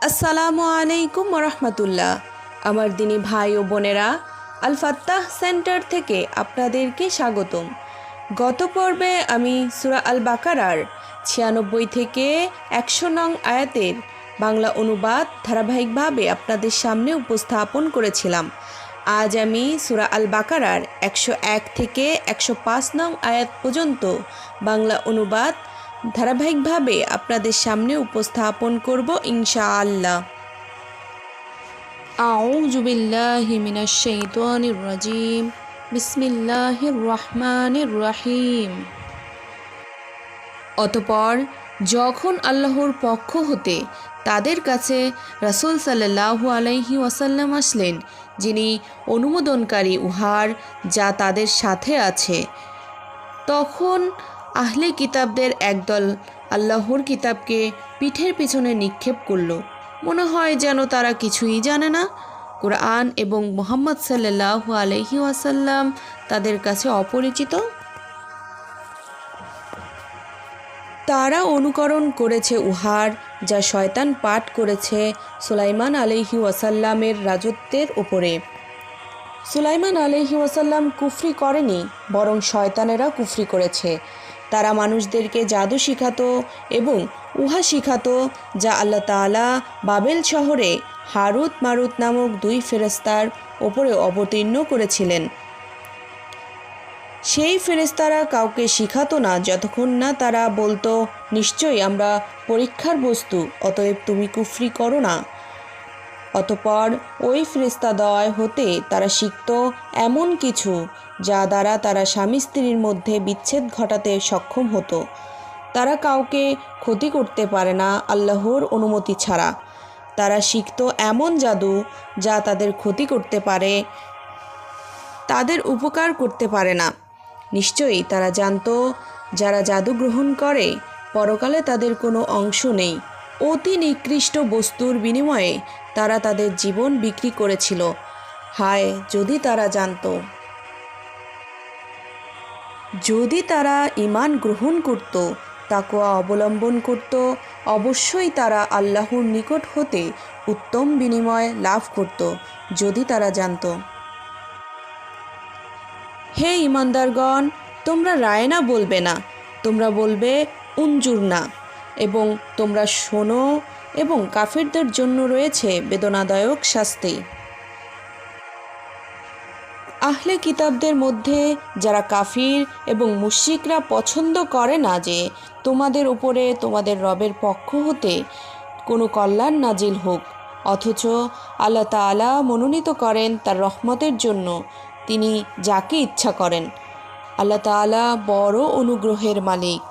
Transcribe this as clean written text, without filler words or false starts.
আসসালামু আলাইকুম রহমতুল্লাহ। আমার দিনী ভাই ও বোনেরা, আল ফাত্তাহ সেন্টার থেকে আপনাদেরকে স্বাগতম। গত পর্বে আমি সূরা আল বাকারার 96 থেকে 100 নং আয়াতের বাংলা অনুবাদ ধারাবাহিকভাবে আপনাদের সামনে উপস্থাপন করেছিলাম। আজ আমি সূরা আল বাকারার 101 থেকে 105 নং আয়াত পর্যন্ত বাংলা অনুবাদ ধারাবাহিকভাবে আপনাদের সামনে উপস্থাপন করব ইনশাআল্লাহ। আউযু বিল্লাহি মিনাশ শাইতানির রাজিম। বিসমিল্লাহির রহমানির রহিম। অতঃপর যখন আল্লাহর পক্ষ হতে তাদের কাছে রাসূল সাল্লাল্লাহু আলাইহি ওয়াসাল্লাম আসলেন, যিনি অনুমোদনকারী উহার যা তাদের সাথে আছে, তখন আহলে কিতাবদের একদল আল্লাহর কিতাবকে পিঠের পিছনে নিক্ষেপ করল। মনে হয় যেন তারা কিছুই জানে না। কুরআন এবং মুহাম্মদ সাল্লাল্লাহু আলাইহি ওয়াসাল্লাম তাদের কাছে অপরিচিত। তারা অনুকরণ করেছে উহার যা শয়তান পাঠ করেছে সুলাইমান আলাইহি ওয়াসাল্লামের রাজত্বের উপরে। সুলাইমান আলাইহি ওয়াসাল্লাম কুফরি করেনি, বরং শয়তানেরা কুফরি করেছে। তারা মানুষদেরকে জাদু শিখাতো এবং উহা শিখাতো যা আল্লাহ তাআলা বাবেল শহরে হারুত মারুত নামক দুই ফেরেশতার ওপরে অবতীর্ণ করেছিলেন। সেই ফেরেশতারা কাউকে শিখাতো না যতক্ষণ না তারা বলতো, নিশ্চয়ই আমরা পরীক্ষার বস্তু, অতএব তুমি কুফরি করো না। অতঃপর ওই ফেরেশতাদ্বয় হতে তারা শিখত এমন কিছু যা দ্বারা তারা স্বামী স্ত্রীর মধ্যে বিচ্ছেদ ঘটাতে সক্ষম হতো। তারা কাউকে ক্ষতি করতে পারে না আল্লাহর অনুমতি ছাড়া। তারা শিখত এমন জাদু যা তাদের ক্ষতি করতে পারে, তাদের উপকার করতে পারে না। নিশ্চয়ই তারা জানত, যারা জাদু গ্রহণ করে পরকালে তাদের কোনো অংশ নেই। অতি নিকৃষ্ট বস্তুর বিনিময়ে তারা তাদের জীবন বিক্রি করেছিল। হায়, যদি তারা জানত! যদি তারা ঈমান গ্রহণ করত, তাকওয়া অবলম্বন করত, অবশ্যই তারা আল্লাহর নিকট হতে উত্তম বিনিময় লাভ করত। যদি তারা জানত। হে ঈমানদারগণ, তোমরা রায়না বলবে না, তোমরা বলবে উনজুর না, এবং তোমরা শোনো, এবং কাফিরদের জন্য রয়েছে বেদনাদায়ক শাস্তি। আহলে কিতাবদের মধ্যে যারা কাফির এবং মুশরিকরা পছন্দ করে না যে তোমাদের উপরে তোমাদের রবের পক্ষ হতে কোনো কল্যাণ নাজিল হোক, অথচ আল্লাহ তাআলা মনোনীত করেন তার রহমতের জন্য তিনি যাকে ইচ্ছা করেন। আল্লাহ তাআলা বড় অনুগ্রহের মালিক।